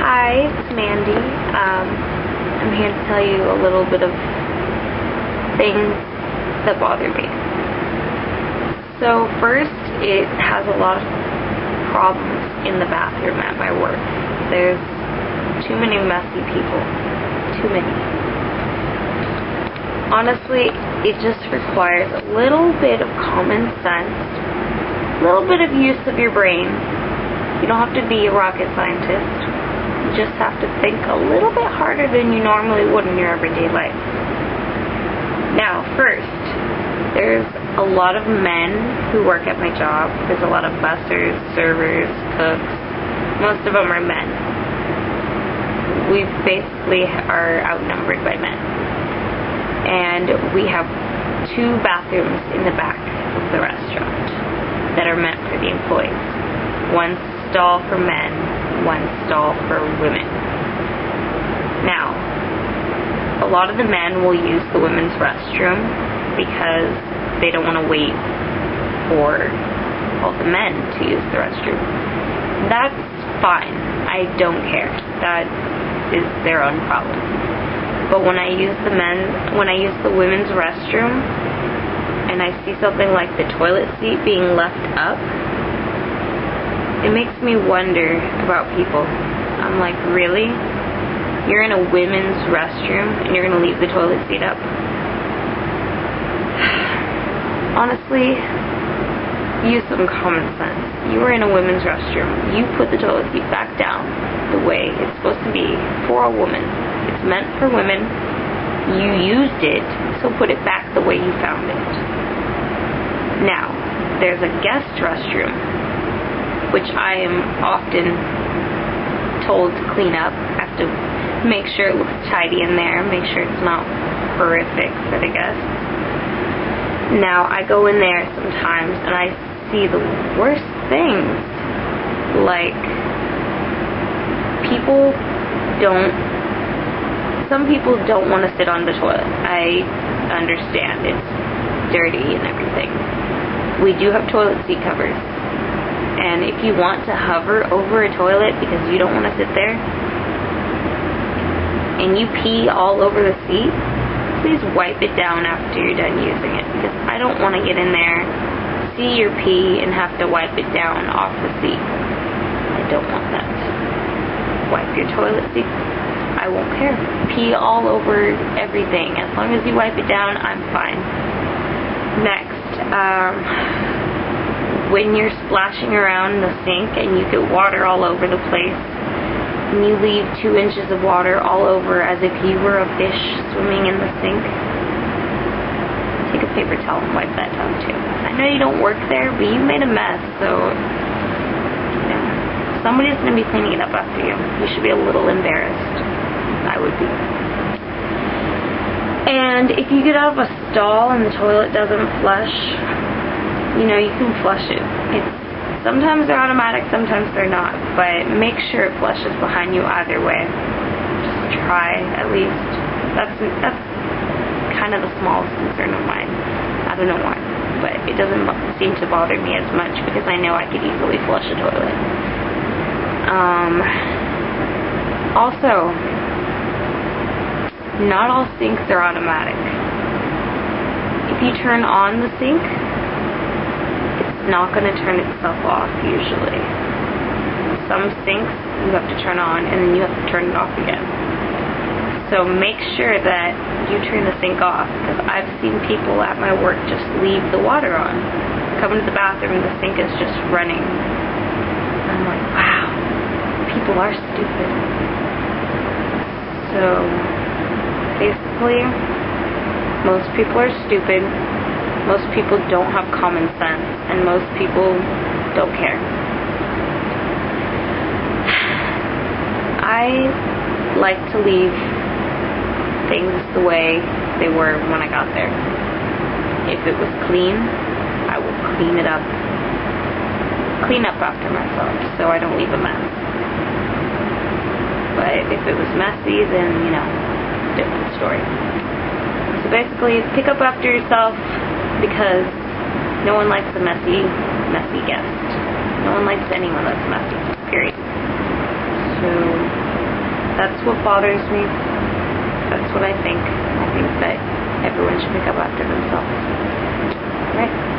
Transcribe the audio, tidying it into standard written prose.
Hi, it's Mandy. I'm here to tell you a little bit of things that bother me. So first, it has a lot of problems in the bathroom at my work. There's too many messy people. Too many. Honestly, it just requires a little bit of common sense, a little bit of use of your brain. You don't have to be a rocket scientist. You just have to think a little bit harder than you normally would in your everyday life. Now, first, there's a lot of men who work at my job. There's a lot of bussers, servers, cooks. Most of them are men. We basically are outnumbered by men. And we have 2 bathrooms in the back of the restaurant that are meant for the employees. One stall for men, one stall for women. Now, a lot of the men will use the women's restroom because they don't want to wait for all the men to use the restroom. That's fine. I don't care. That is their own problem. But when I use the women's restroom and I see something like the toilet seat being left up, it makes me wonder about people. I'm like, really? You're in a women's restroom and you're going to leave the toilet seat up? Honestly, use some common sense. You are in a women's restroom. You put the toilet seat back down the way it's supposed to be for a woman. It's meant for women. You used it, so put it back the way you found it. Now, there's a guest restroom, which I am often told to clean up. I have to make sure it looks tidy in there, make sure it's not horrific for the guests. Now, I go in there sometimes and I see the worst things. Like, some people don't want to sit on the toilet. I understand, it's dirty and everything. We do have toilet seat covers. And if you want to hover over a toilet because you don't want to sit there, and you pee all over the seat, please wipe it down after you're done using it, because I don't want to get in there, see your pee, and have to wipe it down off the seat. I don't want that. Wipe your toilet seat. I won't care. Pee all over everything. As long as you wipe it down, I'm fine. Next, when you're splashing around in the sink and you get water all over the place, and you leave 2 inches of water all over as if you were a fish swimming in the sink, take a paper towel and wipe that down too. I know you don't work there, but you made a mess, so somebody's going to be cleaning it up after you. You should be a little embarrassed. I would be. And if you get out of a stall and the toilet doesn't flush, you know, you can flush it. Sometimes they're automatic, sometimes they're not, but make sure it flushes behind you either way. Just try, at least. That's kind of the smallest concern of mine. I don't know why, but it doesn't seem to bother me as much because I know I could easily flush a toilet. Also, not all sinks are automatic. If you turn on the sink, not going to turn itself off usually. Some sinks you have to turn on and then you have to turn it off again. So make sure that you turn the sink off, because I've seen people at my work just leave the water on. Come into the bathroom and the sink is just running. And I'm like, wow, people are stupid. So basically, most people are stupid. Most people don't have common sense, and most people don't care. I like to leave things the way they were when I got there. If it was clean, I will clean it up. Clean up after myself so I don't leave a mess. But if it was messy, then, you know, different story. So basically, pick up after yourself, because no one likes a messy guest. No one likes anyone that's messy, period. So That's what bothers me. That's what I think. I think that everyone should pick up after themselves. Right?